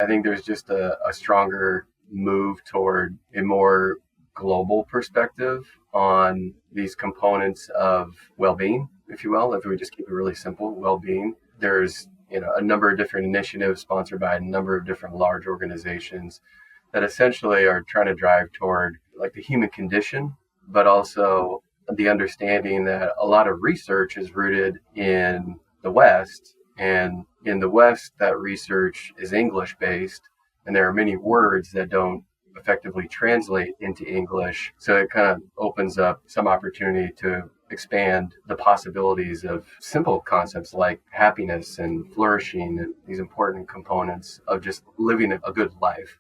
think there's just a stronger move toward a more global perspective on these components of well-being, if you will. If we just keep it really simple, well-being. There's a number of different initiatives sponsored by a number of different large organizations that essentially are trying to drive toward like the human condition, but also the understanding that a lot of research is rooted in the West. And in the West, that research is English-based, and there are many words that don't effectively translate into English. So it kind of opens up some opportunity to expand the possibilities of simple concepts like happiness and flourishing and these important components of just living a good life.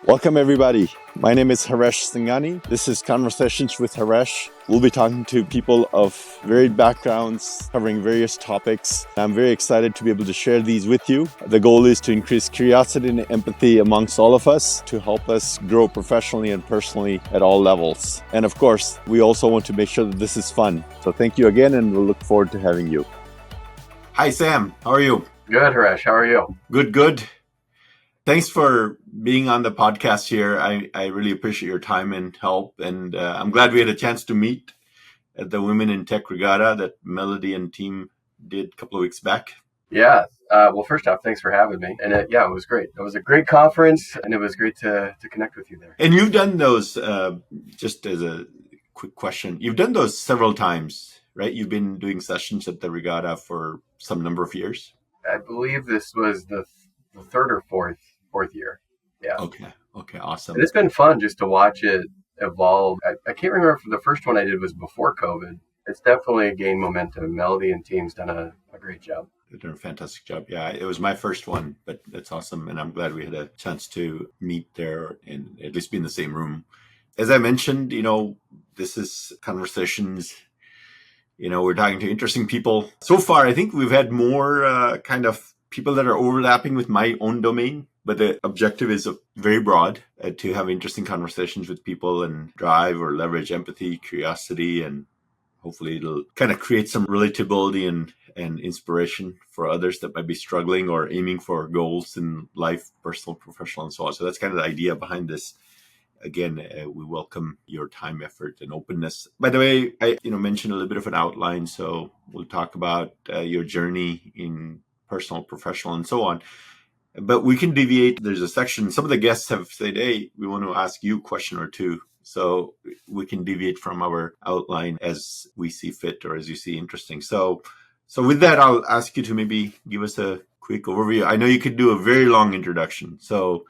Welcome, everybody. My name is Haresh Singhani. This is Conversations with Haresh. We'll be talking to people of varied backgrounds, covering various topics. I'm very excited to be able to share these with you. The goal is to increase curiosity and empathy amongst all of us to help us grow professionally and personally at all levels. And of course, we also want to make sure that this is fun. So thank you again, and we'll look forward to having you. Hi, Sam. How are you? Good, Haresh. How are you? Good. Thanks for being on the podcast here. I really appreciate your time and help. And I'm glad we had a chance to meet at the Women in Tech Regatta that Melody and team did a couple of weeks back. Yeah. Well, first off, thanks for having me. And it was great. It was a great conference, and it was great to connect with you there. And you've done those, just as a quick question, you've done those several times, right? You've been doing sessions at the regatta for some number of years. I believe this was the third or fourth year. Yeah. Okay. Awesome. And it's been fun just to watch it evolve. I can't remember if the first one I did was before COVID. It's definitely gained momentum. Melody and team's done a great job. They've done a fantastic job. Yeah, it was my first one, but that's awesome. And I'm glad we had a chance to meet there and at least be in the same room. As I mentioned, this is Conversations. We're talking to interesting people. So far, I think we've had more kind of people that are overlapping with my own domain, but the objective is very broad to have interesting conversations with people and drive or leverage empathy, curiosity, and hopefully it'll kind of create some relatability and inspiration for others that might be struggling or aiming for goals in life, personal, professional, and so on. So that's kind of the idea behind this. Again, we welcome your time, effort, and openness. By the way, I mentioned a little bit of an outline, so we'll talk about your journey in personal, professional, and so on. But we can deviate. There's a section. Some of the guests have said, hey, we want to ask you a question or two. So we can deviate from our outline as we see fit or as you see interesting. So with that, I'll ask you to maybe give us a quick overview. I know you could do a very long introduction. So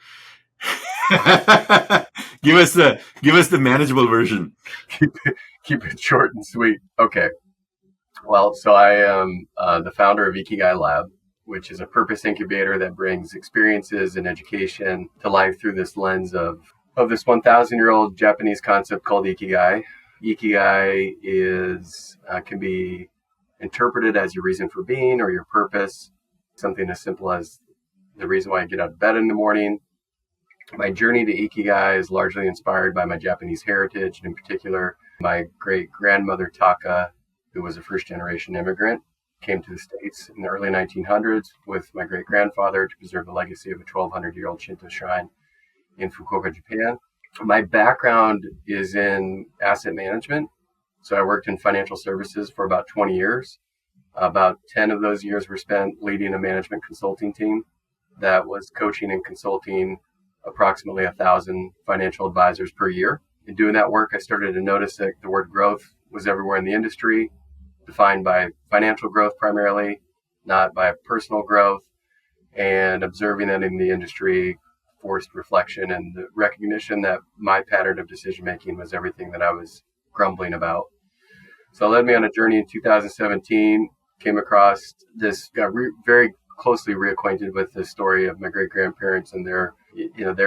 give us the manageable version. Keep it short and sweet. Okay. Well, so I am the founder of Ikigai Lab, which is a purpose incubator that brings experiences and education to life through this lens of this 1,000-year-old Japanese concept called Ikigai. Ikigai can be interpreted as your reason for being or your purpose, something as simple as the reason why I get out of bed in the morning. My journey to Ikigai is largely inspired by my Japanese heritage, and in particular, my great-grandmother Taka, who was a first-generation immigrant, came to the States in the early 1900s with my great-grandfather to preserve the legacy of a 1,200-year-old Shinto shrine in Fukuoka, Japan. My background is in asset management. So I worked in financial services for about 20 years. About 10 of those years were spent leading a management consulting team that was coaching and consulting approximately 1,000 financial advisors per year. In doing that work, I started to notice that the word growth was everywhere in the industry, defined by financial growth primarily, not by personal growth, and observing that in the industry forced reflection and the recognition that my pattern of decision-making was everything that I was grumbling about. So it led me on a journey in 2017, came across this, got very closely reacquainted with the story of my great-grandparents and their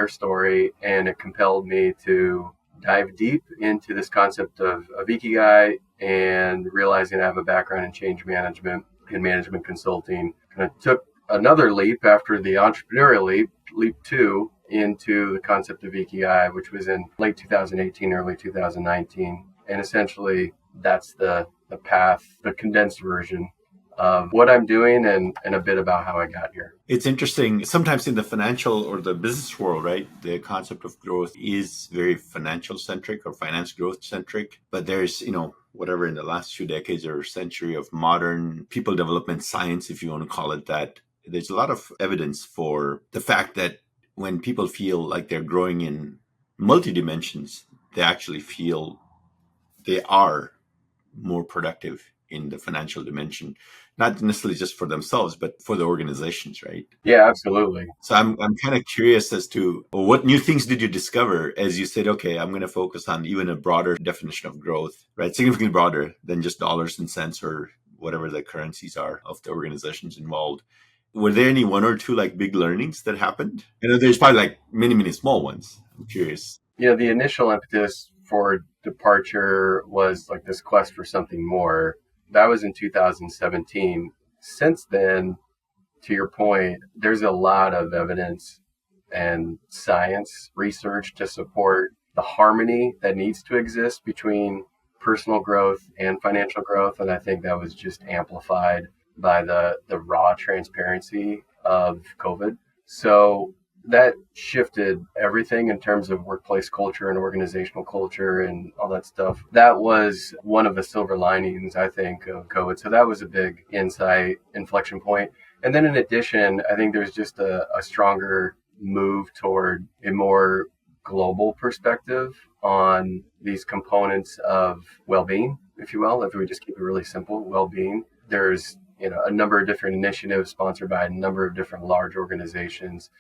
story, and it compelled me to dive deep into this concept of Ikigai, and realizing I have a background in change management and management consulting. And I took another leap after the entrepreneurial leap 2, into the concept of Ikigai, which was in late 2018, early 2019. And essentially, that's the path, the condensed version of what I'm doing and a bit about how I got here. It's interesting. Sometimes in the financial or the business world, right, the concept of growth is very financial centric or finance growth centric. But there's, whatever in the last few decades or century of modern people development science, if you want to call it that, there's a lot of evidence for the fact that when people feel like they're growing in multi-dimensions, they actually feel they are more productive in the financial dimension, not necessarily just for themselves, but for the organizations, right? Yeah, absolutely. So I'm kind of curious as to what new things did you discover as you said, okay, I'm going to focus on even a broader definition of growth, right? Significantly broader than just dollars and cents or whatever the currencies are of the organizations involved. Were there any one or two like big learnings that happened? I know there's probably like many, many small ones. I'm curious. The initial impetus for departure was like this quest for something more. That was in 2017. Since then, to your point, there's a lot of evidence and science research to support the harmony that needs to exist between personal growth and financial growth. And I think that was just amplified by the raw transparency of COVID. So that shifted everything in terms of workplace culture and organizational culture and all that stuff. That was one of the silver linings, I think, of COVID. So that was a big insight, inflection point. And then in addition, I think there's just a stronger move toward a more global perspective on these components of well-being, if you will, if we just keep it really simple, well-being. There's a number of different initiatives sponsored by a number of different large organizations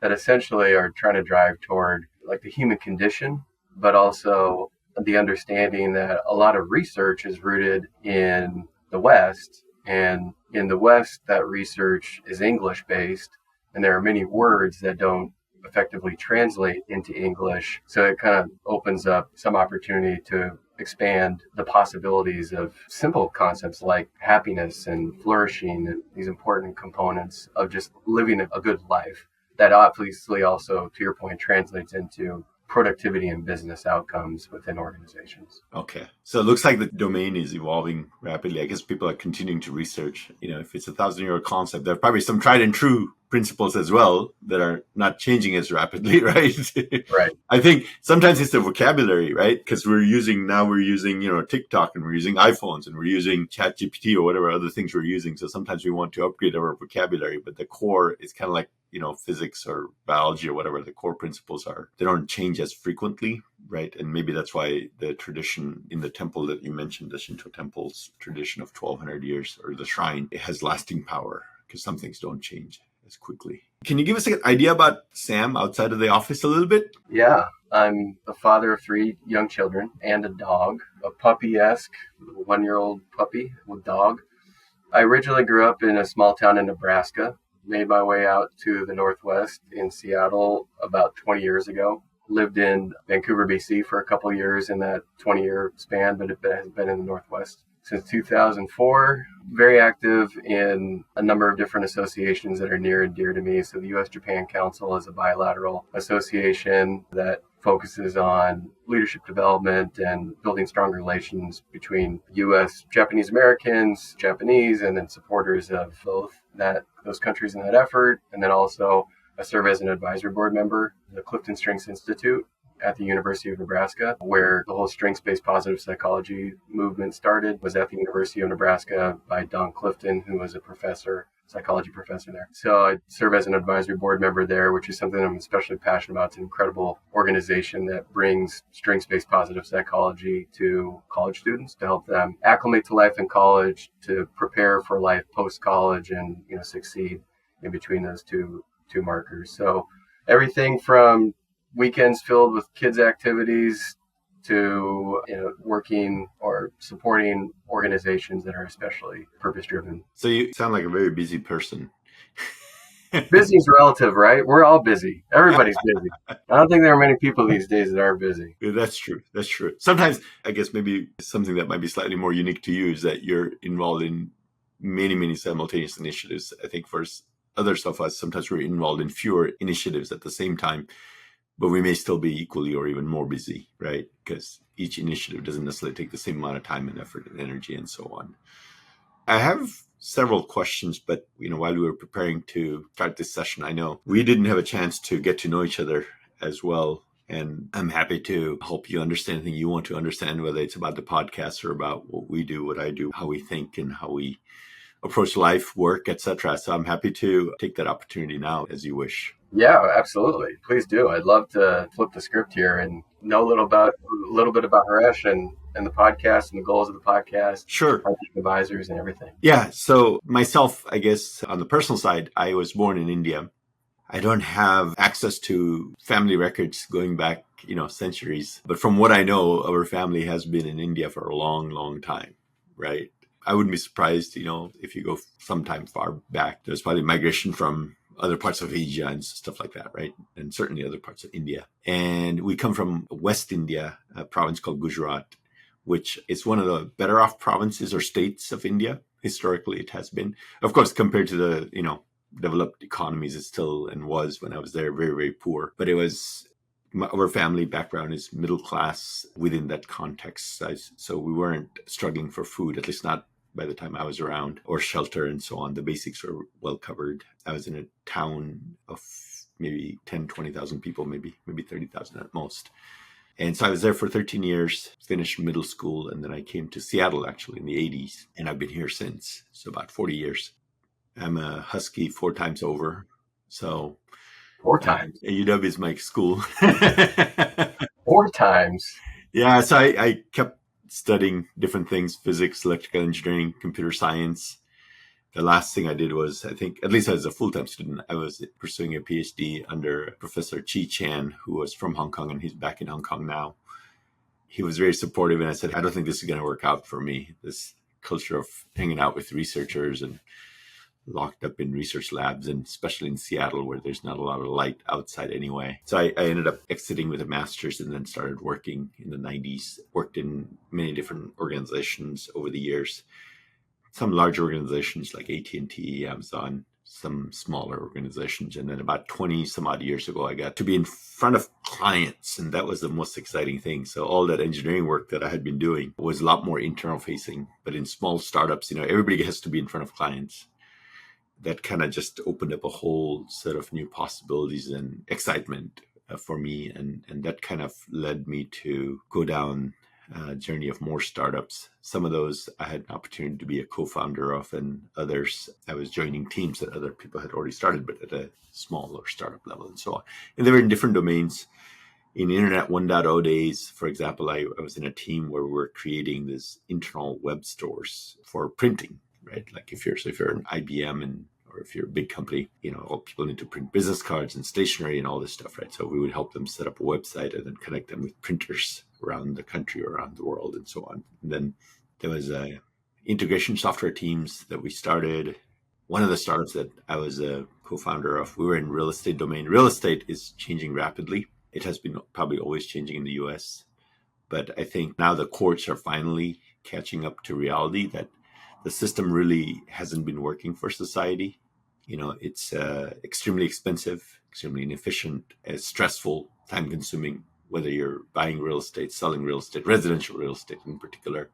that essentially are trying to drive toward like the human condition, but also the understanding that a lot of research is rooted in the West. And in the West, that research is English based, and there are many words that don't effectively translate into English. So it kind of opens up some opportunity to expand the possibilities of simple concepts like happiness and flourishing and these important components of just living a good life. That obviously also, to your point, translates into productivity and business outcomes within organizations. Okay. So it looks like the domain is evolving rapidly. I guess people are continuing to research. If it's 1,000-year-old concept, there are probably some tried and true principles as well that are not changing as rapidly, right? Right. I think sometimes it's the vocabulary, right? Because we're using TikTok and we're using iPhones and we're using ChatGPT or whatever other things we're using. So sometimes we want to upgrade our vocabulary, but the core is kind of like, physics or biology or whatever the core principles are. They don't change as frequently, right? And maybe that's why the tradition in the temple that you mentioned, the Shinto temple's tradition of 1,200 years, or the shrine, it has lasting power because some things don't change as quickly. Can you give us an idea about Sam outside of the office a little bit? Yeah, I'm the father of 3 young children and a dog, a puppy-esque 1-year-old puppy with dog. I originally grew up in a small town in Nebraska, made my way out to the Northwest in Seattle about 20 years ago. Lived in Vancouver, BC for a couple of years in that 20-year span, but it has been in the Northwest since 2004. Very active in a number of different associations that are near and dear to me. So the U.S.-Japan Council is a bilateral association that focuses on leadership development and building strong relations between U.S. Japanese Americans, Japanese, and then supporters of those countries in that effort. And then also I serve as an advisory board member of the Clifton Strengths Institute at the University of Nebraska, where the whole strengths-based positive psychology movement started, was at the University of Nebraska by Don Clifton, who was a psychology professor there. So I serve as an advisory board member there, which is something I'm especially passionate about. It's an incredible organization that brings strengths-based positive psychology to college students to help them acclimate to life in college, to prepare for life post-college, and succeed in between those two markers. So everything from weekends filled with kids' activities to working or supporting organizations that are especially purpose-driven. So you sound like a very busy person. Busy is relative, right? We're all busy. Everybody's busy. I don't think there are many people these days that are busy. Yeah, that's true. That's true. Sometimes, I guess maybe something that might be slightly more unique to you is that you're involved in many, many simultaneous initiatives. I think for others of us, sometimes we're involved in fewer initiatives at the same time, but we may still be equally or even more busy, right? Because each initiative doesn't necessarily take the same amount of time and effort and energy and so on. I have several questions, but while we were preparing to start this session, I know we didn't have a chance to get to know each other as well. And I'm happy to help you understand anything you want to understand, whether it's about the podcast or about what we do, what I do, how we think, and how we approach life, work, etc. So I'm happy to take that opportunity now as you wish. Yeah, absolutely. Please do. I'd love to flip the script here and know a little bit about Haresh and the podcast and the goals of the podcast. Sure. Our advisors and everything. Yeah. So myself, I guess on the personal side, I was born in India. I don't have access to family records going back, centuries. But from what I know, our family has been in India for a long, long time, right? I wouldn't be surprised, if you go sometime far back, there's probably migration from other parts of Asia and stuff like that, right? And certainly other parts of India. And we come from West India, a province called Gujarat, which is one of the better off provinces or states of India. Historically, it has been. Of course, compared to the, developed economies, it still and was when I was there very, very poor. But our family background is middle class within that context. So we weren't struggling for food, at least not by the time I was around, or shelter and so on. The basics were well covered. I was in a town of maybe 10, 20,000 people, maybe 30,000 at most. And so I was there for 13 years, finished middle school, and then I came to Seattle actually in the 80s. And I've been here since, so about 40 years. I'm a Husky 4 times over. So 4 times. UW is my school. 4 times. Yeah, so I kept studying different things, physics, electrical engineering, computer science. The last thing I did was, I think, at least as a full-time student, I was pursuing a PhD under Professor Chi Chan, who was from Hong Kong, and he's back in Hong Kong now. He was very supportive, and I said, I don't think this is going to work out for me, this culture of hanging out with researchers and locked up in research labs, and especially in Seattle where there's not a lot of light outside anyway. So I ended up exiting with a master's and then started working in the 90s, worked in many different organizations over the years. Some large organizations like AT&T, Amazon, some smaller organizations. And then about 20 some odd years ago, I got to be in front of clients, and that was the most exciting thing. So all that engineering work that I had been doing was a lot more internal facing, but in small startups, everybody has to be in front of clients. That kind of just opened up a whole set of new possibilities and excitement for me. And that kind of led me to go down a journey of more startups. Some of those I had an opportunity to be a co-founder of, and others I was joining teams that other people had already started, but at a smaller startup level and so on. And they were in different domains. In Internet 1.0 days, for example, I was in a team where we were creating this internal web stores for printing, right? Like if you're an IBM or if you're a big company, all people need to print business cards and stationery and all this stuff, right? So we would help them set up a website and then connect them with printers around the country or around the world and so on. And then there was integration software teams that we started. One of the startups that I was a co-founder of, we were in real estate domain. Real estate is changing rapidly. It has been probably always changing in the US. But I think now the courts are finally catching up to reality that the system really hasn't been working for society. It's extremely expensive, extremely inefficient, stressful, time-consuming, whether you're buying real estate, selling real estate, residential real estate in particular,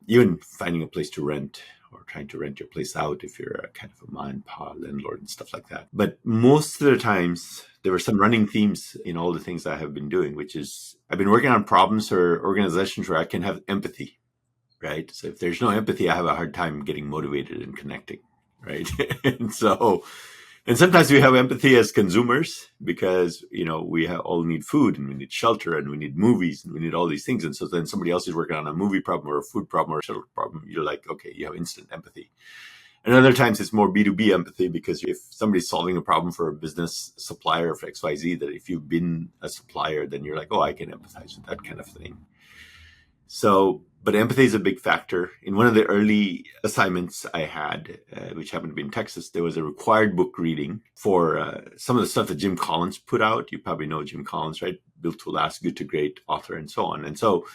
even finding a place to rent or trying to rent your place out if you're a kind of a ma and pa landlord and stuff like that. But most of the times, there were some running themes in all the things I have been doing, which is I've been working on problems or organizations where I can have empathy, right? So if there's no empathy, I have a hard time getting motivated and connecting, right? and sometimes we have empathy as consumers because, we all need food and we need shelter and we need movies and we need all these things. And so then somebody else is working on a movie problem or a food problem or a shelter problem. You're like, okay, you have instant empathy. And other times it's more B2B empathy because if somebody's solving a problem for a business supplier of XYZ, that if you've been a supplier, then you're like, oh, I can empathize with that kind of thing. So, but empathy is a big factor. In one of the early assignments I had, which happened to be in Texas, there was a required book reading for some of the stuff that Jim Collins put out. You probably know Jim Collins, right? Built to Last, Good to Great, author, and so on. And so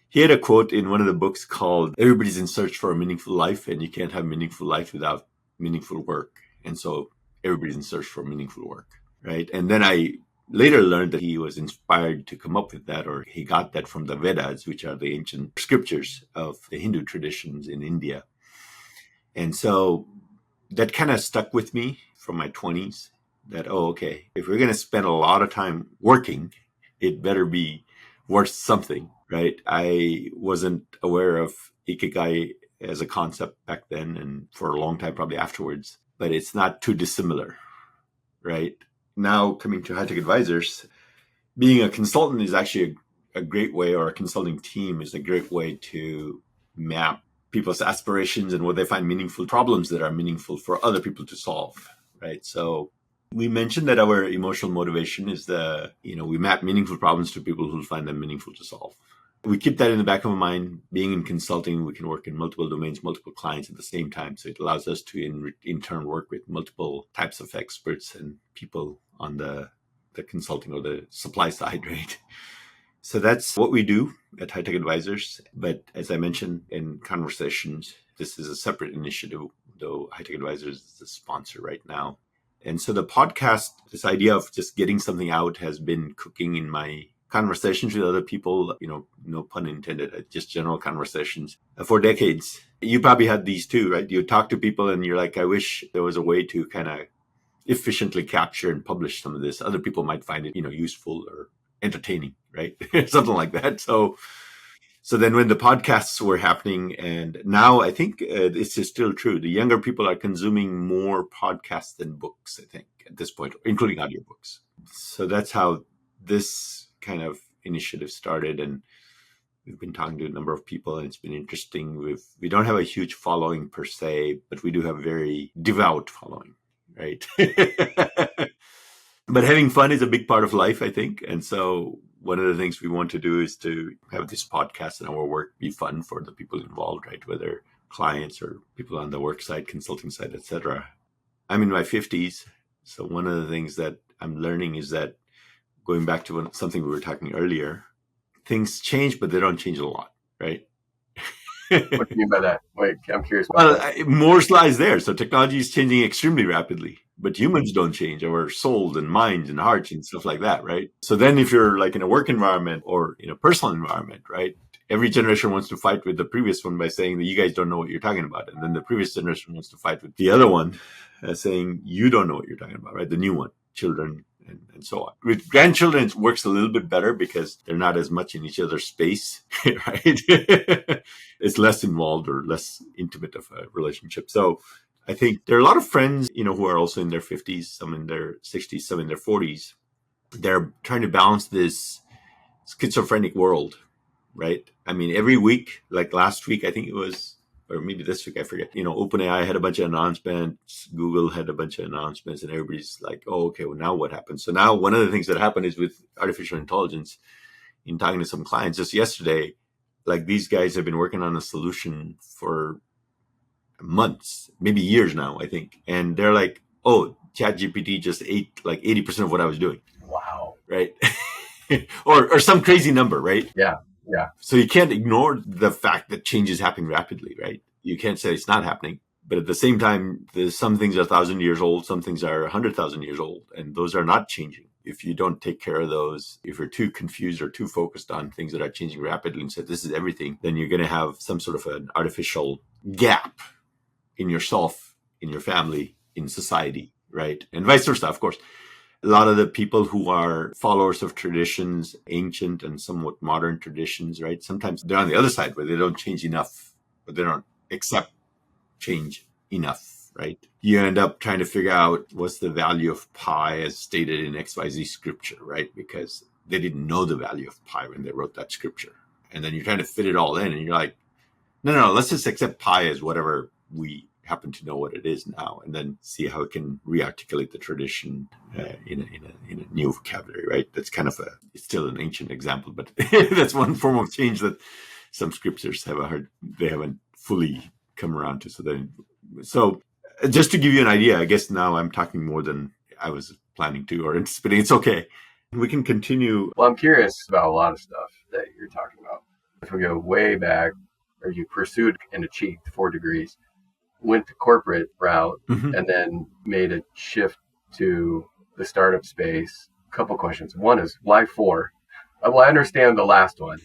he had a quote in one of the books called, everybody's in search for a meaningful life, and you can't have meaningful life without meaningful work. And so everybody's in search for meaningful work, right? And then I later learned that he was inspired to come up with that, or he got that from the Vedas, which are the ancient scriptures of the Hindu traditions in India. And so that kind of stuck with me from my 20s that, okay, if we're going to spend a lot of time working, it better be worth something, right? I wasn't aware of Ikigai as a concept back then and for a long time, probably afterwards, but it's not too dissimilar, right? Now coming to high-tech advisors, being a consultant is actually a great way, or a consulting team is a great way to map people's aspirations and what they find meaningful, problems that are meaningful for other people to solve, right? So we mentioned that our emotional motivation is we map meaningful problems to people who find them meaningful to solve. We keep that in the back of our mind. Being in consulting, we can work in multiple domains, multiple clients at the same time. So it allows us to in turn work with multiple types of experts and people on the consulting or the supply side, right? So that's what we do at High Tech Advisors. But as I mentioned in conversations, this is a separate initiative, though High Tech Advisors is the sponsor right now. And so the podcast, this idea of just getting something out, has been cooking in my conversations with other people, no pun intended, just general conversations for decades. You probably had these too, right? You talk to people and you're like, I wish there was a way to kind of efficiently capture and publish some of this. Other people might find it, useful or entertaining, right? Something like that. So then when the podcasts were happening, and now I think it's still true, the younger people are consuming more podcasts than books, I think, at this point, including audiobooks. So that's how this kind of initiative started. And we've been talking to a number of people, and it's been interesting. We don't have a huge following per se, but we do have a very devout following, right? But having fun is a big part of life, I think. And so one of the things we want to do is to have this podcast and our work be fun for the people involved, right? Whether clients or people on the work side, consulting side, etc. I'm in my 50s. So one of the things that I'm learning is that, going back to something we were talking earlier, things change, but they don't change a lot, right? What do you mean by that? Wait, I'm curious. Moore's law is there. So technology is changing extremely rapidly, but humans don't change, our souls and minds and hearts and stuff like that, right? So then if you're like in a work environment or in a personal environment, right? Every generation wants to fight with the previous one by saying that you guys don't know what you're talking about. And then the previous generation wants to fight with the other one saying you don't know what you're talking about, right? The new one, children, and so on. With grandchildren, it works a little bit better because they're not as much in each other's space, right? It's less involved or less intimate of a relationship. So I think there are a lot of friends, who are also in their 50s, some in their 60s, some in their 40s. They're trying to balance this schizophrenic world, right? I mean, every week, like last week, I think it was, or maybe this week, I forget, OpenAI had a bunch of announcements, Google had a bunch of announcements, and everybody's like, oh, okay, well, now what happens? So now one of the things that happened is with artificial intelligence, in talking to some clients just yesterday, like these guys have been working on a solution for months, maybe years now, I think. And they're like, oh, ChatGPT just ate like 80% of what I was doing. Wow. Right. or some crazy number, right? Yeah. So you can't ignore the fact that change is happening rapidly, right? You can't say it's not happening. But at the same time, there's some things are 1,000 years old, some things are 100,000 years old, and those are not changing. If you don't take care of those, if you're too confused or too focused on things that are changing rapidly and say this is everything, then you're going to have some sort of an artificial gap in yourself, in your family, in society, right? And vice versa, of course. A lot of the people who are followers of traditions, ancient and somewhat modern traditions, right? Sometimes they're on the other side where they don't change enough, but they don't accept change enough, right? You end up trying to figure out what's the value of pi as stated in XYZ scripture, right? Because they didn't know the value of pi when they wrote that scripture. And then you're trying to fit it all in and you're like, no, let's just accept pi as whatever we happen to know what it is now, and then see how it can re-articulate the tradition in a new vocabulary, right? That's kind of it's still an ancient example, but that's one form of change that some scriptures they haven't fully come around to. So just to give you an idea, I guess now I'm talking more than I was planning to or anticipating. It's okay. We can continue. Well, I'm curious about a lot of stuff that you're talking about. If we go way back, or you pursued and achieved 4 degrees, went the corporate route, and then made a shift to the startup space. A couple questions. One is, why 4? Well, I understand the last one.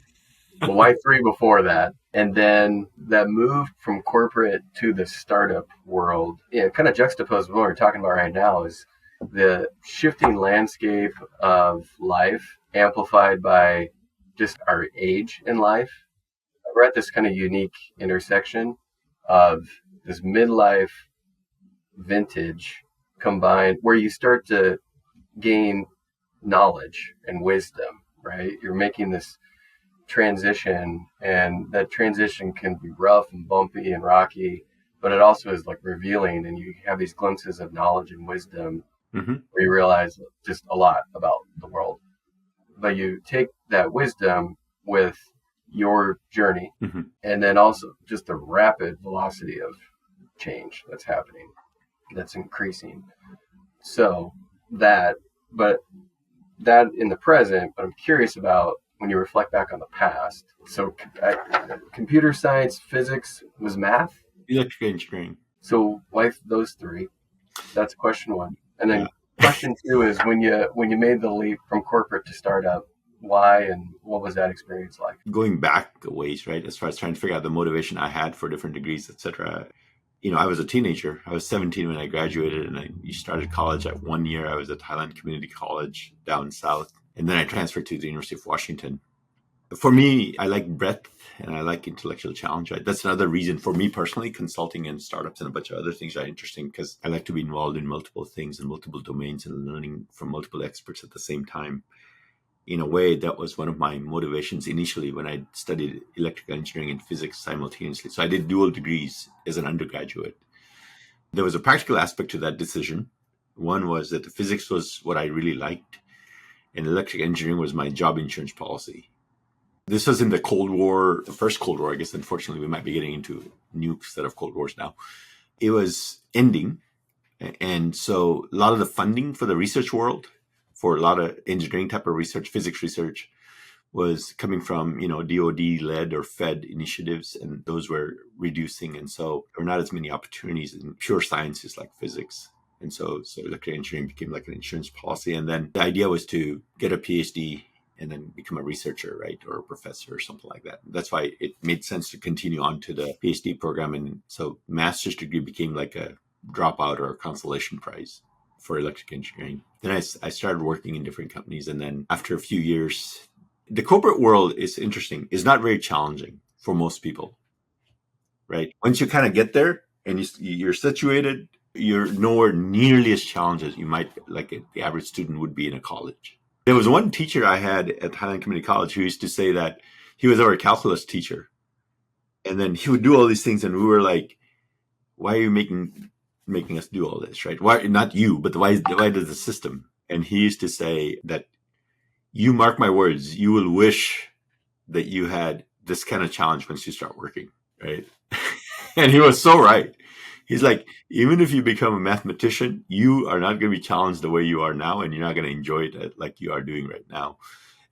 Well, why three before that? And then that move from corporate to the startup world, kind of juxtaposed with what we're talking about right now is the shifting landscape of life amplified by just our age in life. We're at this kind of unique intersection of this midlife vintage combined where you start to gain knowledge and wisdom, right? You're making this transition, and that transition can be rough and bumpy and rocky, but it also is like revealing, and you have these glimpses of knowledge and wisdom Mm-hmm. where you realize just a lot about the world. But you take that wisdom with your journey, Mm-hmm. and then also just the rapid velocity of change that's happening, that's increasing. So that, but that in the present, but I'm curious about when you reflect back on the past. So computer science, physics was math. Electrical engineering. So why those three? That's question one. And then Yeah. question two is when you made the leap from corporate to startup, why and what was that experience like? Going back a ways, right? As far as trying to figure out the motivation I had for different degrees, etc. I was a teenager. I was 17 when I graduated, and I started college at 1 year. I was at Highland Community College down south, and then I transferred to the University of Washington. For me, I like breadth and I like intellectual challenge. Right? That's another reason for me personally. Consulting and startups and a bunch of other things are interesting because I like to be involved in multiple things and multiple domains and learning from multiple experts at the same time. In a way, that was one of my motivations initially when I studied electrical engineering and physics simultaneously. So I did dual degrees as an undergraduate. There was a practical aspect to that decision. One was that the physics was what I really liked, and electrical engineering was my job insurance policy. This was in the Cold War, the first Cold War. I guess, unfortunately, we might be getting into a new set of Cold Wars now. It was ending. And so a lot of the funding for the research world, for a lot of engineering type of research, physics research, was coming from, DOD-led or Fed initiatives, and those were reducing. And so there were not as many opportunities in pure sciences like physics. And so electrical engineering became like an insurance policy. And then the idea was to get a PhD and then become a researcher, right? Or a professor or something like that. That's why it made sense to continue on to the PhD program. And so master's degree became like a dropout or a consolation prize for electrical engineering. Then I started working in different companies. And then after a few years, the corporate world is interesting. It's not very challenging for most people, right? Once you kind of get there and you're situated, you're nowhere nearly as challenged as you might, like the average student would be in a college. There was one teacher I had at Highland Community College who used to say that he was our calculus teacher. And then he would do all these things. And we were like, why are you making us do all this, right? Why, not you, but why does the system? And he used to say that, you mark my words, you will wish that you had this kind of challenge once you start working, right? And he was so right. He's like, even if you become a mathematician, you are not going to be challenged the way you are now, and you're not going to enjoy it like you are doing right now.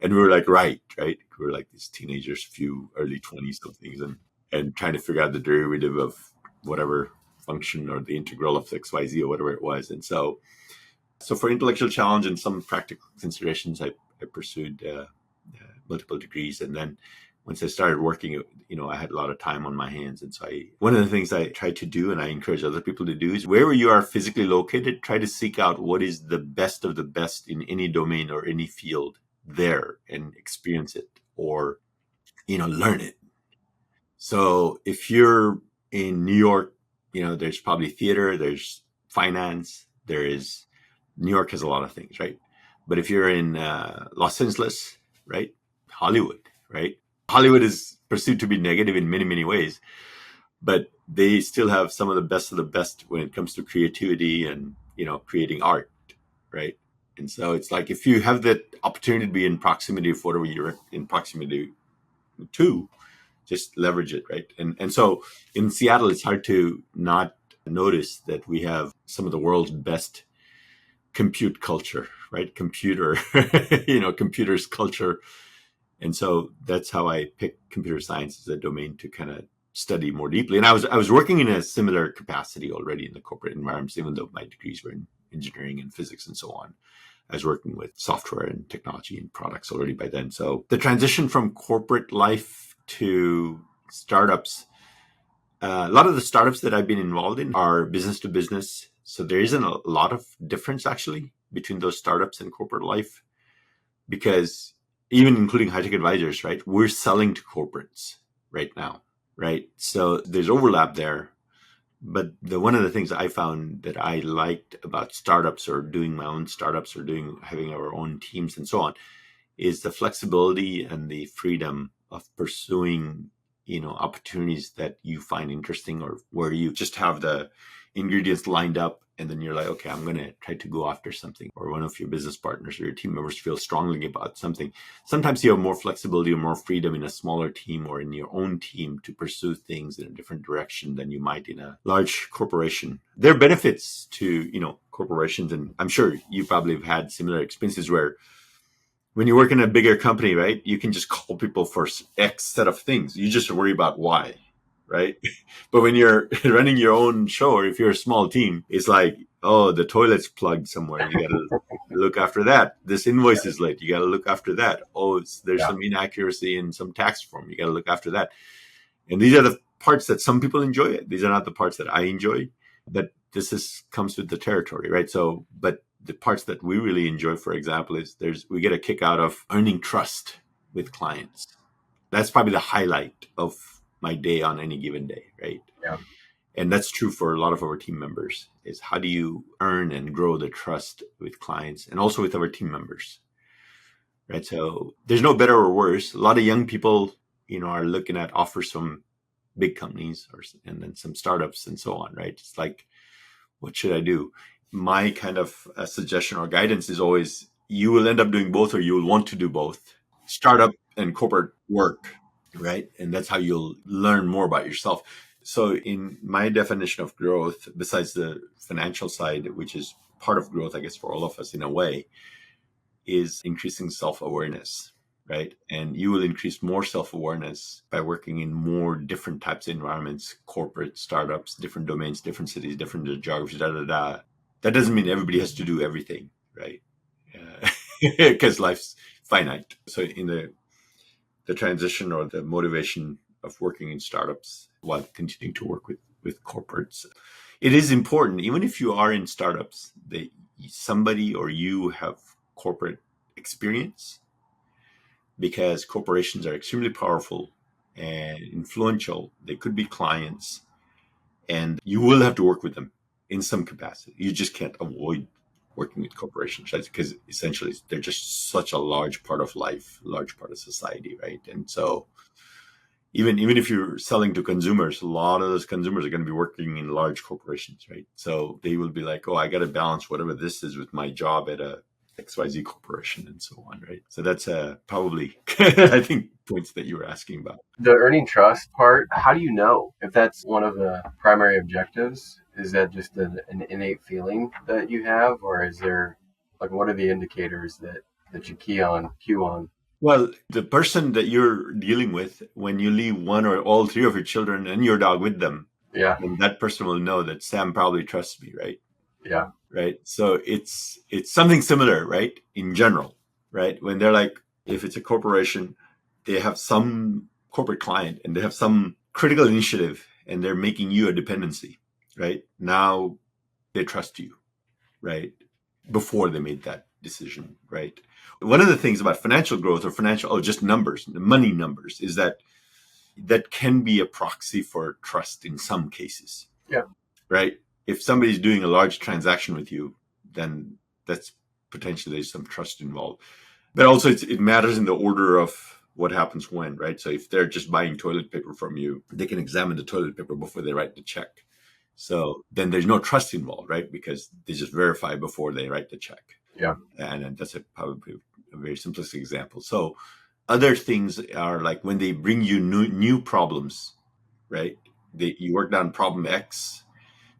And we were like, right? We were like these teenagers, few early 20s somethings, and trying to figure out the derivative of whatever function or the integral of XYZ or whatever it was. And so for intellectual challenge and some practical considerations, I pursued multiple degrees. And then once I started working, I had a lot of time on my hands. And so one of the things I try to do, and I encourage other people to do, is wherever you are physically located, try to seek out what is the best of the best in any domain or any field there and experience it or, learn it. So if you're in New York, there's probably theater, there's finance, New York has a lot of things, right? But if you're in Los Angeles, right, Hollywood, right? Hollywood is perceived to be negative in many, many ways, but they still have some of the best when it comes to creativity and, creating art, right? And so it's like, if you have that opportunity to be in proximity of whatever you're in proximity to, just leverage it, right? And so in Seattle, it's hard to not notice that we have some of the world's best compute culture, right? Computers culture. And so that's how I picked computer science as a domain to kind of study more deeply. And I was working in a similar capacity already in the corporate environments, even though my degrees were in engineering and physics and so on. I was working with software and technology and products already by then. So the transition from corporate life to startups, a lot of the startups that I've been involved in are business to business. So there isn't a lot of difference actually between those startups and corporate life, because even including high tech advisors, right? We're selling to corporates right now, right? So there's overlap there. But one of the things I found that I liked about startups or doing my own startups or having our own teams and so on is the flexibility and the freedom of pursuing, opportunities that you find interesting, or where you just have the ingredients lined up and then you're like, okay, I'm going to try to go after something, or one of your business partners or your team members feel strongly about something. Sometimes you have more flexibility or more freedom in a smaller team or in your own team to pursue things in a different direction than you might in a large corporation. There are benefits to, corporations. And I'm sure you probably have had similar experiences where when you work in a bigger company, right, you can just call people for X set of things. You just worry about Y, right? But when you're running your own show, or if you're a small team, it's like, oh, the toilet's plugged somewhere. You got to look after that. This invoice is late. You got to look after that. Oh, there's some inaccuracy in some tax form. You got to look after that. And these are the parts that some people enjoy. These are not the parts that I enjoy. But this comes with the territory, right? So, but the parts that we really enjoy, for example, is we get a kick out of earning trust with clients. That's probably the highlight of my day on any given day, right? Yeah. And that's true for a lot of our team members, is how do you earn and grow the trust with clients and also with our team members, right? So there's no better or worse. A lot of young people, are looking at offers from big companies and then some startups and so on, right? It's like, what should I do? My kind of suggestion or guidance is always, you will end up doing both, or you will want to do both. Startup and corporate work, right? And that's how you'll learn more about yourself. So in my definition of growth, besides the financial side, which is part of growth, I guess, for all of us in a way, is increasing self-awareness, right? And you will increase more self-awareness by working in more different types of environments, corporate, startups, different domains, different cities, different geographies, That doesn't mean everybody has to do everything, right? Because life's finite. So in the transition or the motivation of working in startups while continuing to work with corporates, it is important, even if you are in startups, that somebody or you have corporate experience, because corporations are extremely powerful and influential. They could be clients, and you will have to work with them in some capacity. You just can't avoid working with corporations, right? Because essentially they're just such a large part of life, large part of society, right? And so even if you're selling to consumers, a lot of those consumers are going to be working in large corporations, right? So they will be like, oh, I got to balance whatever this is with my job at a XYZ corporation and so on, right? So that's probably, I think, points that you were asking about. The earning trust part, how do you know if that's one of the primary objectives? Is that just an innate feeling that you have, or is there, like, what are the indicators that you cue on? Well, the person that you're dealing with, when you leave one or all three of your children and your dog with them, then that person will know that Sam probably trusts me, right? Yeah. Right. So it's something similar, right? In general, right? When they're like, if it's a corporation, they have some corporate client and they have some critical initiative and they're making you a dependency, right? Now they trust you, right? Before they made that decision, right? One of the things about financial growth or just numbers, the money numbers, is that can be a proxy for trust in some cases. Yeah. Right? If somebody's doing a large transaction with you, then that's potentially there's some trust involved. But also it matters in the order of what happens when, right? So if they're just buying toilet paper from you, they can examine the toilet paper before they write the check. So then there's no trust involved, right? Because they just verify before they write the check. Yeah. And that's probably a very simplistic example. So other things are like when they bring you new problems, right? You worked on problem X,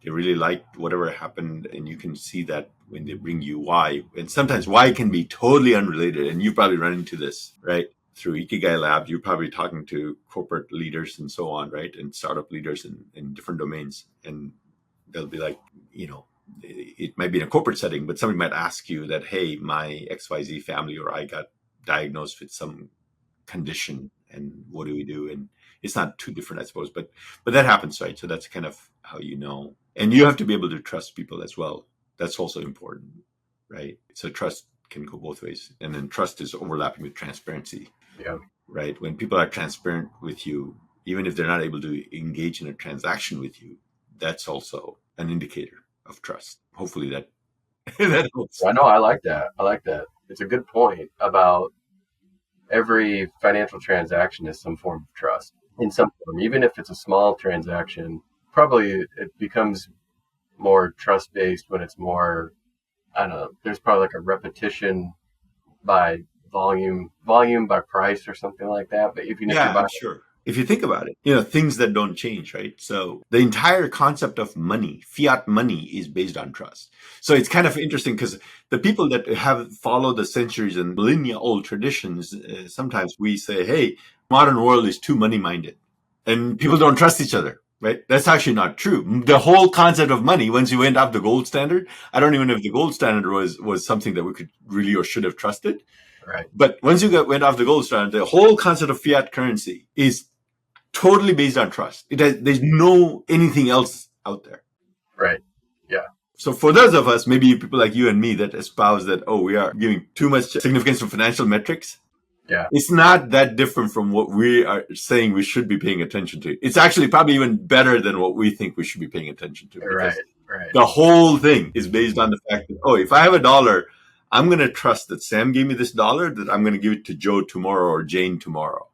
they really liked whatever happened, and you can see that when they bring you Y. And sometimes Y can be totally unrelated, and you probably run into this, right? Through Ikigai Labs, you're probably talking to corporate leaders and so on, right? And startup leaders in different domains. And they'll be like, it might be in a corporate setting, but somebody might ask you that, hey, my XYZ family or I got diagnosed with some condition and what do we do? And it's not too different, I suppose, but that happens, right? So that's kind of how you know. And you have to be able to trust people as well. That's also important, right? So trust can go both ways. And then trust is overlapping with transparency. Yeah. Right? When people are transparent with you, even if they're not able to engage in a transaction with you, that's also an indicator of trust. Hopefully that that helps. I know, I like that. I like that. It's a good point about every financial transaction is some form of trust in some form. Even if it's a small transaction, probably it becomes more trust-based when it's more, I don't know, there's probably like a repetition by volume by price or something like that. But even if you're Yeah, buying, sure. If you think about it, things that don't change, right? So the entire concept of money, fiat money, is based on trust. So it's kind of interesting because the people that have followed the centuries and millennia old traditions, sometimes we say, hey, modern world is too money minded and people don't trust each other. Right? That's actually not true. The whole concept of money, once you went off the gold standard, I don't even know if the gold standard was something that we could really or should have trusted. right? But once you went off the gold standard, the whole concept of fiat currency is totally based on trust. There's no anything else out there. Right. Yeah. So for those of us, maybe people like you and me that espouse that, we are giving too much significance to financial metrics. Yeah. It's not that different from what we are saying we should be paying attention to. It's actually probably even better than what we think we should be paying attention to. Right. Right. The whole thing is based on the fact that, if I have $1, I'm going to trust that Sam gave me this $1, that I'm going to give it to Joe tomorrow or Jane tomorrow.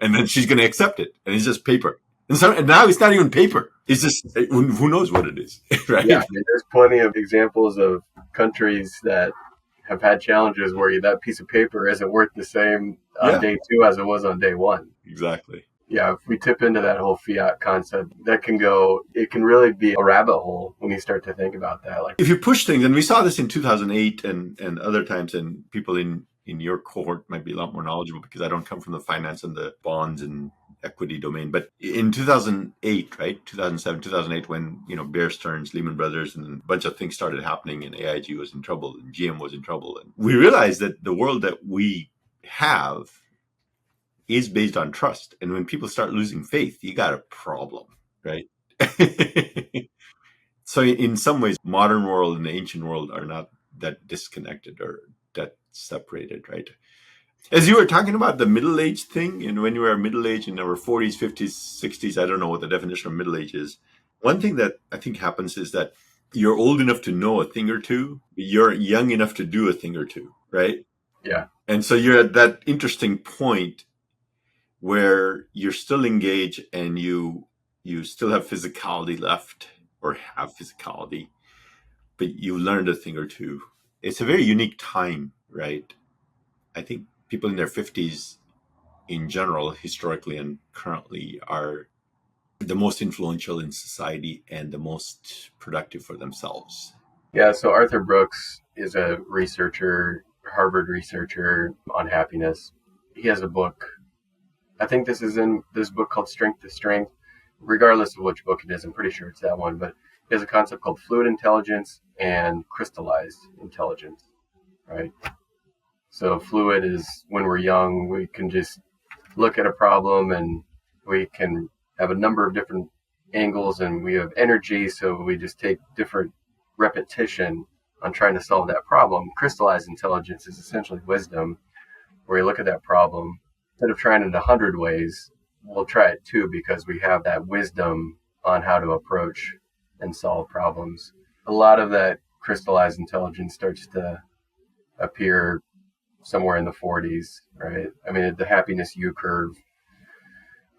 And then she's going to accept it. And it's just paper. And now it's not even paper. It's just, who knows what it is, right? Yeah, I mean, there's plenty of examples of countries that have had challenges where that piece of paper isn't worth the same on day 2 as it was on day 1. Exactly. Yeah, if we tip into that whole fiat concept, it can really be a rabbit hole when you start to think about that. Like, if you push things, and we saw this in 2008 and other times, and people in your cohort might be a lot more knowledgeable because I don't come from the finance and the bonds and equity domain. But in 2008, right, 2007, 2008, when, Bear Stearns, Lehman Brothers, and a bunch of things started happening and AIG was in trouble and GM was in trouble. And we realized that the world that we have is based on trust. And when people start losing faith, you got a problem, right? So in some ways, modern world and the ancient world are not that disconnected or that separated, right? As you were talking about the middle age thing, and when you were middle age in our 40s, 50s, 60s, I don't know what the definition of middle age is. One thing that I think happens is that you're old enough to know a thing or two, but you're young enough to do a thing or two, right? yeah, And so you're at that interesting point where you're still engaged and you still have physicality left, or have physicality, but you learned a thing or two. It's a very unique time, right? I think people in their 50s in general, historically and currently, are the most influential in society and the most productive for themselves. Yeah, so Arthur Brooks is a researcher, Harvard researcher on happiness. He has a book. I think this is in this book called Strength to Strength. Regardless of which book it is, I'm pretty sure it's that one. But he has a concept called fluid intelligence and crystallized intelligence, right? So fluid is when we're young, we can just look at a problem and we can have a number of different angles and we have energy. So we just take different repetition on trying to solve that problem. Crystallized intelligence is essentially wisdom, where you look at that problem, instead of trying it 100 ways, we'll try it 2 because we have that wisdom on how to approach and solve problems. A lot of that crystallized intelligence starts to appear somewhere in the 40s, right? I mean, the happiness U curve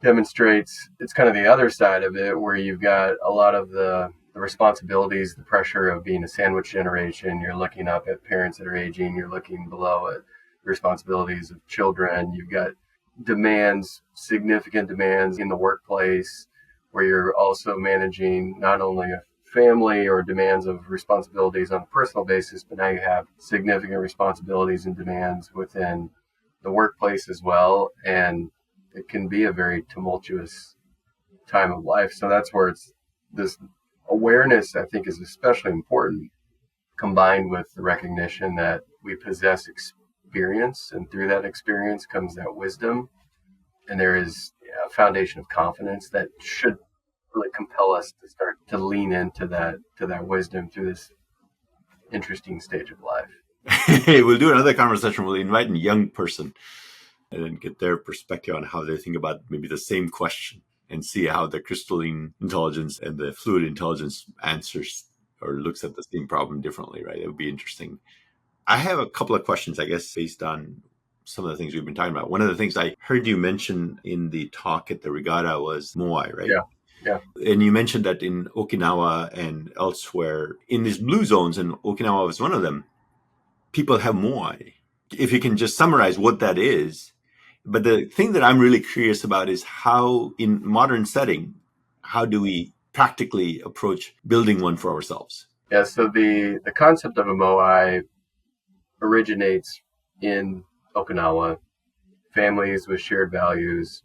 demonstrates it's kind of the other side of it, where you've got a lot of the responsibilities, the pressure of being a sandwich generation. You're looking up at parents that are aging. You're looking below at the responsibilities of children. You've got demands, significant demands in the workplace, where you're also managing not only a family or demands of responsibilities on a personal basis, but now you have significant responsibilities and demands within the workplace as well. And it can be a very tumultuous time of life. So that's where it's this awareness, I think, is especially important combined with the recognition that we possess experience, and through that experience comes that wisdom, and there is a foundation of confidence that should really compel us to start to lean into that wisdom through this interesting stage of life. Hey, we'll do another conversation. We'll invite a young person and then get their perspective on how they think about maybe the same question and see how the crystalline intelligence and the fluid intelligence answers or looks at the same problem differently, right? It would be interesting. I have a couple of questions, I guess, based on some of the things we've been talking about. One of the things I heard you mention in the talk at the regatta was Moai, right? Yeah. And you mentioned that in Okinawa and elsewhere, in these blue zones, and Okinawa was one of them, people have Moai. If you can just summarize what that is. But the thing that I'm really curious about is how, in modern setting, how do we practically approach building one for ourselves? Yeah, so the concept of a Moai originates in Okinawa. Families with shared values,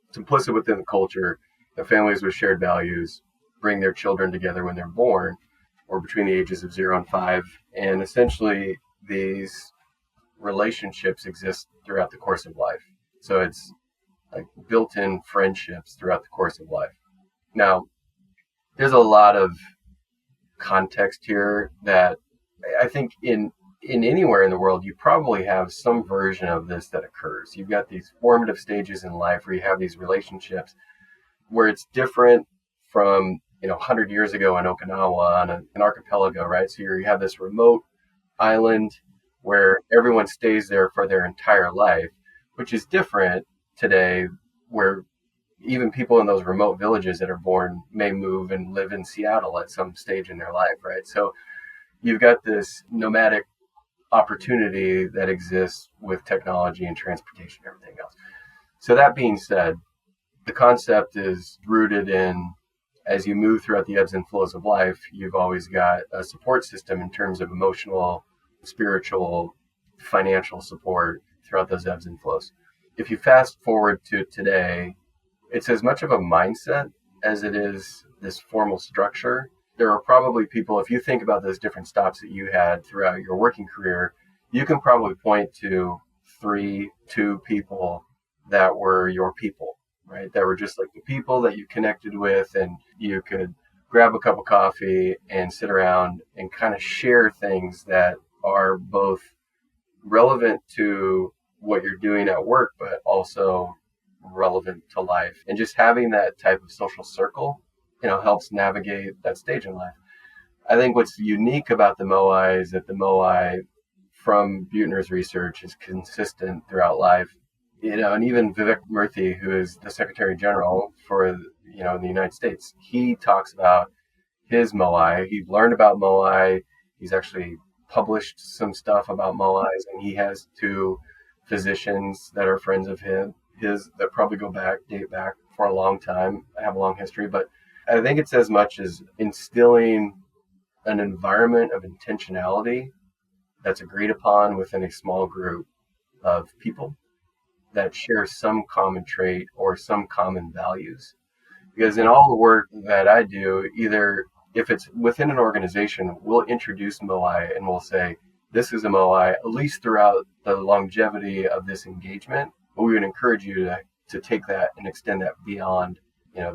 it's implicit within the culture that families with shared values bring their children together when they're born or between the ages of 0 and 5. And essentially, these relationships exist throughout the course of life. So it's like built-in friendships throughout the course of life. Now, there's a lot of context here that I think in anywhere in the world, you probably have some version of this that occurs. You've got these formative stages in life where you have these relationships where it's different from, 100 years ago in Okinawa on an archipelago, right? So you have this remote island where everyone stays there for their entire life, which is different today, where even people in those remote villages that are born may move and live in Seattle at some stage in their life, right? So you've got this nomadic opportunity that exists with technology and transportation and everything else. So that being said, the concept is rooted in, as you move throughout the ebbs and flows of life, you've always got a support system in terms of emotional, spiritual, financial support throughout those ebbs and flows. If you fast forward to today, it's as much of a mindset as it is this formal structure. There are probably people, if you think about those different stops that you had throughout your working career, you can probably point to 2 people that were your people, right? That were just like the people that you connected with, and you could grab a cup of coffee and sit around and kind of share things that are both relevant to what you're doing at work, but also relevant to life. And just having that type of social circle, helps navigate that stage in life. I think what's unique about the Moai is that the Moai, from Buettner's research, is consistent throughout life. And even Vivek Murthy, who is the Secretary General for, in the United States, he talks about his Moai. He learned about Moai. He's actually published some stuff about Moais, and he has 2 physicians that are friends of his that probably date back for a long time, have a long history. But I think it's as much as instilling an environment of intentionality that's agreed upon within a small group of people that share some common trait or some common values. Because in all the work that I do, either if it's within an organization, we'll introduce Moai and we'll say, this is a Moai, at least throughout the longevity of this engagement. But we would encourage you to take that and extend that beyond,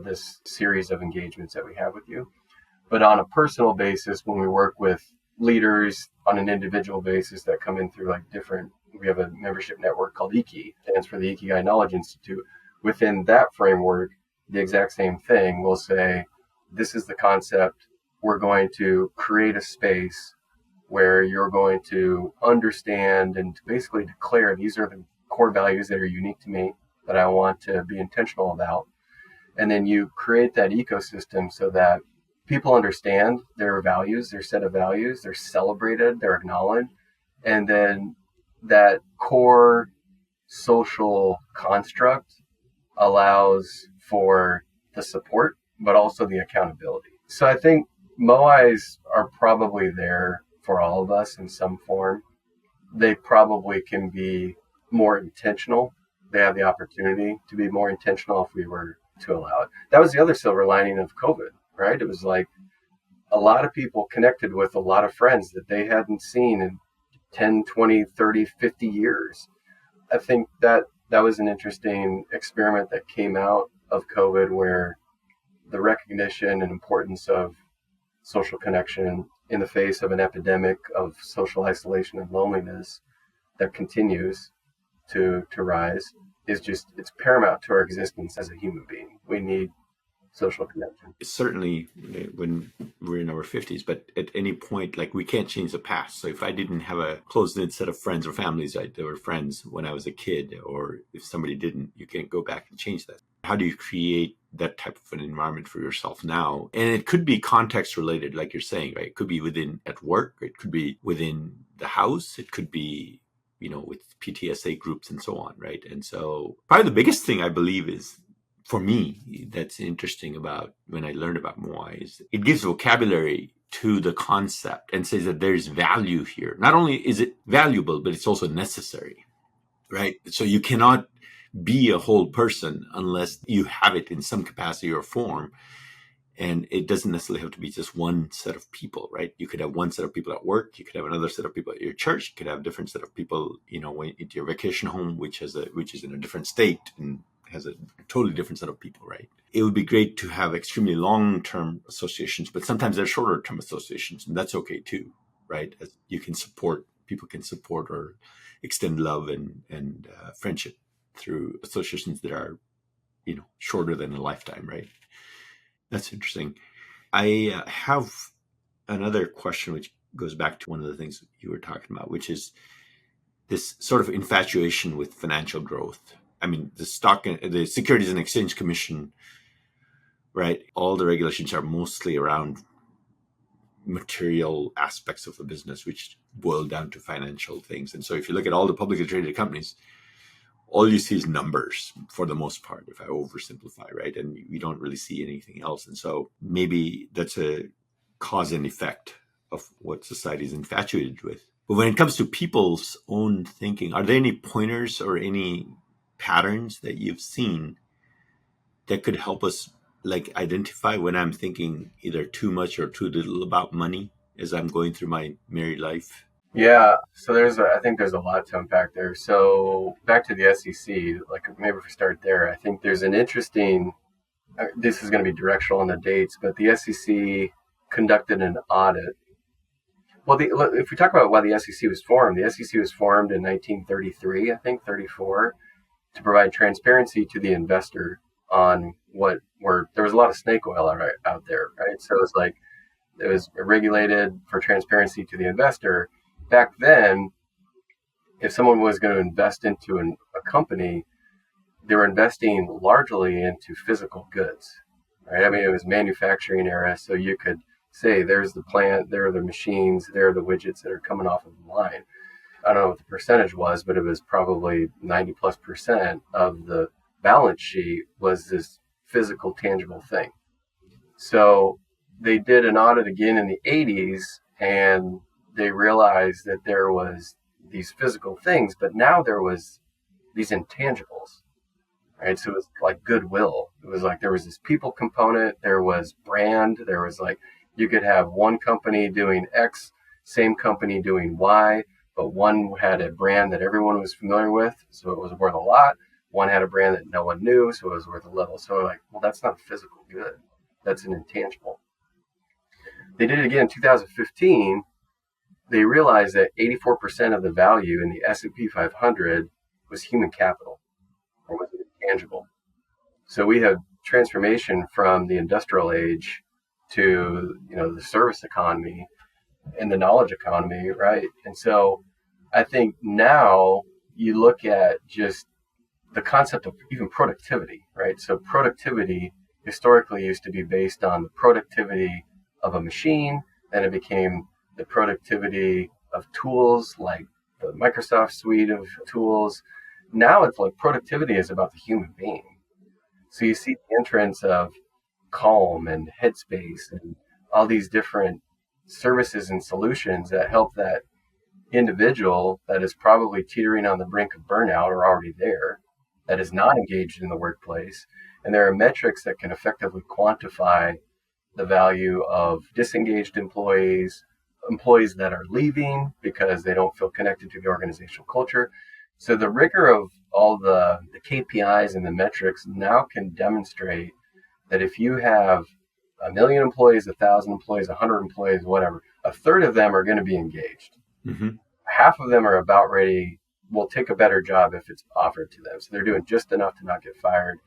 this series of engagements that we have with you. But on a personal basis, when we work with leaders on an individual basis that come in through we have a membership network called Iki, stands for the Ikigai Knowledge Institute. Within that framework, the exact same thing. We'll say, this is the concept. We're going to create a space where you're going to understand and to basically declare, these are the core values that are unique to me that I want to be intentional about. And then you create that ecosystem so that people understand their values, their set of values, they're celebrated, they're acknowledged. And then that core social construct allows for the support, but also the accountability. So I think Moais are probably there for all of us in some form. They probably can be more intentional. They have the opportunity to be more intentional if we were to allow it. That was the other silver lining of COVID, right? It was like a lot of people connected with a lot of friends that they hadn't seen in 10, 20, 30, 50 years. I think that was an interesting experiment that came out of COVID, where the recognition and importance of social connection in the face of an epidemic of social isolation and loneliness that continues to rise is just, it's paramount to our existence as a human being. We need social connection. Certainly when we're in our 50s, but at any point, like, we can't change the past. So if I didn't have a close-knit set of friends or families, right, that were friends when I was a kid, or if somebody didn't, you can't go back and change that. How do you create that type of an environment for yourself now? And it could be context related, like you're saying, right? It could be within at work, it could be within the house, it could be, with PTSA groups and so on, right? And so probably the biggest thing I believe is, for me, that's interesting about when I learned about Moai, is it gives vocabulary to the concept and says that there's value here. Not only is it valuable, but it's also necessary, right? So you cannot be a whole person unless you have it in some capacity or form. And it doesn't necessarily have to be just one set of people, right? You could have one set of people at work. You could have another set of people at your church. You could have a different set of people, into your vacation home, which is in a different state and has a totally different set of people, right? It would be great to have extremely long-term associations, but sometimes they're shorter-term associations, and that's okay too, right? As people can support or extend love and friendship through associations that are, shorter than a lifetime, right? That's interesting. I have another question, which goes back to one of the things you were talking about, which is this sort of infatuation with financial growth. I mean, the Securities and Exchange Commission, right? All the regulations are mostly around material aspects of the business, which boil down to financial things. And so if you look at all the publicly traded companies, all you see is numbers for the most part, if I oversimplify, right? And you don't really see anything else. And so maybe that's a cause and effect of what society is infatuated with. But when it comes to people's own thinking, are there any pointers or any patterns that you've seen that could help us, like, identify when I'm thinking either too much or too little about money as I'm going through my married life? Yeah, so I think there's a lot to unpack there. So back to the SEC, like maybe if we start there, I think there's an interesting, this is going to be directional on the dates, but the SEC conducted an audit. Well, if we talk about why the SEC was formed, the SEC was formed in 1933, I think 34, to provide transparency to the investor on there was a lot of snake oil out there, right? So it was regulated for transparency to the investor. Back then, if someone was going to invest into a company, they were investing largely into physical goods, right? I mean, it was manufacturing era, so you could say, there's the plant, there are the machines, there are the widgets that are coming off of the line. I don't know what the percentage was, but it was probably 90+% of the balance sheet was this physical, tangible thing. So they did an audit again in the 80s, and they realized that there was these physical things, but now there was these intangibles, right? So it was like goodwill. It was like there was this people component, there was brand, there was like, you could have one company doing X, same company doing Y, but one had a brand that everyone was familiar with, so it was worth a lot. One had a brand that no one knew, so it was worth a little. So like, well, that's not a physical good. That's an intangible. They did it again in 2015. They realized that 84% of the value in the S&P 500 was human capital, or was intangible. So we have transformation from the industrial age to, the service economy and the knowledge economy, right? And so I think now you look at just the concept of even productivity, right? So productivity historically used to be based on the productivity of a machine, then it became the productivity of tools like the Microsoft suite of tools. Now it's like productivity is about the human being. So you see the entrance of Calm and Headspace and all these different services and solutions that help that individual that is probably teetering on the brink of burnout or already there, that is not engaged in the workplace. And there are metrics that can effectively quantify the value of disengaged employees, employees that are leaving because they don't feel connected to the organizational culture. So the rigor of all the KPIs and the metrics now can demonstrate that if you have 1,000,000 employees, 1,000 employees, 100 employees, whatever, a third of them are going to be engaged. Mm-hmm. Half of them are about ready, will take a better job if it's offered to them. So they're doing just enough to not get fired.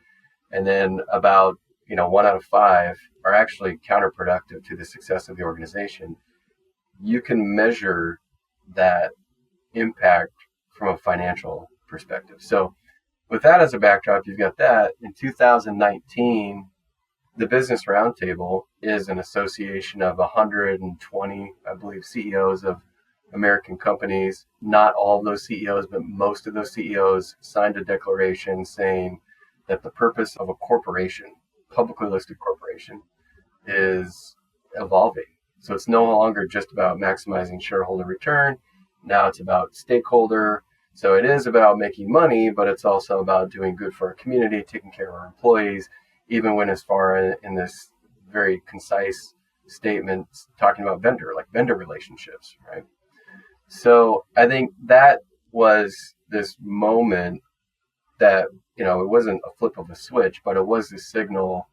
And then about 1 out of 5 are actually counterproductive to the success of the organization. You can measure that impact from a financial perspective. So with that as a backdrop, you've got that. In 2019, the Business Roundtable is an association of 120, I believe, CEOs of American companies. Not all of those CEOs, but most of those CEOs signed a declaration saying that the purpose of a corporation, publicly listed corporation, is evolving. So it's no longer just about maximizing shareholder return. Now it's about stakeholder. So it is about making money, but it's also about doing good for our community, taking care of our employees, even when as far in this very concise statement talking about vendor relationships, right? So I think that was this moment that, it wasn't a flip of a switch, but it was the signal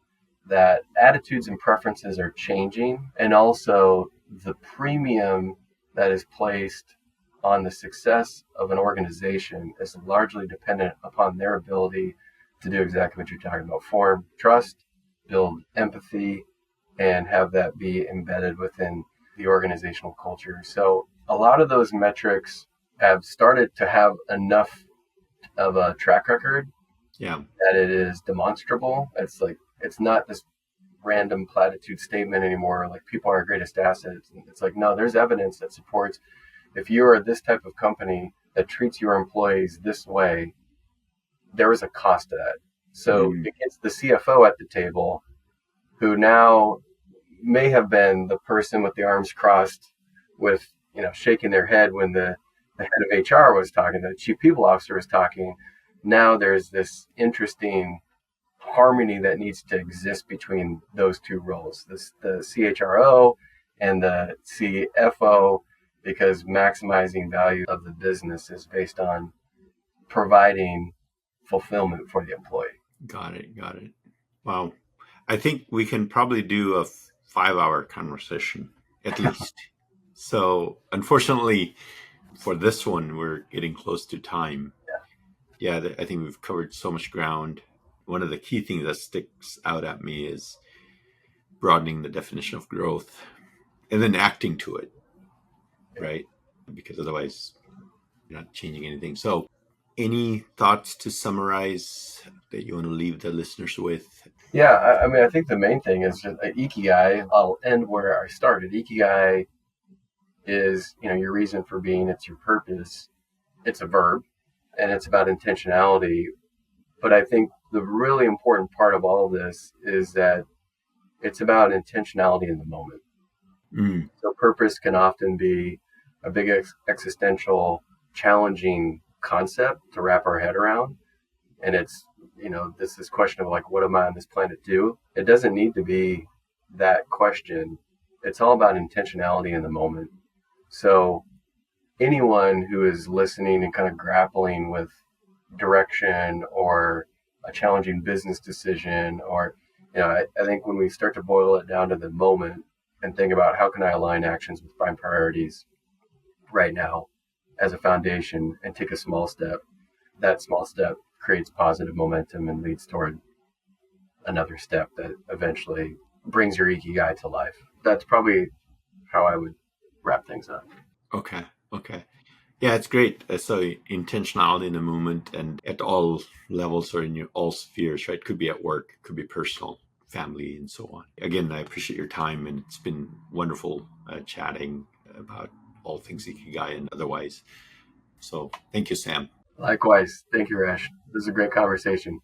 that attitudes and preferences are changing, and also the premium that is placed on the success of an organization is largely dependent upon their ability to do exactly what you're talking about: form trust, build empathy, and have that be embedded within the organizational culture. So a lot of those metrics have started to have enough of a track record that it is demonstrable. It's not this random platitude statement anymore, like people are our greatest assets. It's like, no, there's evidence that supports if you are this type of company that treats your employees this way, there is a cost to that. So it gets the CFO at the table, who now may have been the person with the arms crossed, with shaking their head when the head of HR was talking, the chief people officer was talking. Now there's this interesting harmony that needs to exist between those two roles, the CHRO and the CFO, because maximizing value of the business is based on providing fulfillment for the employee. Got it. Wow. I think we can probably do a 5-hour conversation at least. So unfortunately for this one, we're getting close to time. Yeah, I think we've covered so much ground. One of the key things that sticks out at me is broadening the definition of growth and then acting to it, right? Because otherwise you're not changing anything. So any thoughts to summarize that you want to leave the listeners with? Yeah, I think the main thing is just Ikigai. I'll end where I started. Ikigai is, your reason for being. It's your purpose. It's a verb, and it's about intentionality. But I think the really important part of all of this is that it's about intentionality in the moment. So purpose can often be a big existential, challenging concept to wrap our head around. And it's, this question of like, what am I on this planet do? It doesn't need to be that question. It's all about intentionality in the moment. So anyone who is listening and kind of grappling with direction or a challenging business decision, or, I think when we start to boil it down to the moment and think about how can I align actions with my priorities right now as a foundation and take a small step, that small step creates positive momentum and leads toward another step that eventually brings your Ikigai to life. That's probably how I would wrap things up. Okay. Yeah, it's great. So intentionality in the moment and at all levels or in all spheres, right? Could be at work, could be personal, family, and so on. Again, I appreciate your time, and it's been wonderful chatting about all things Ikigai and otherwise. So thank you, Sam. Likewise. Thank you, Haresh. This is a great conversation.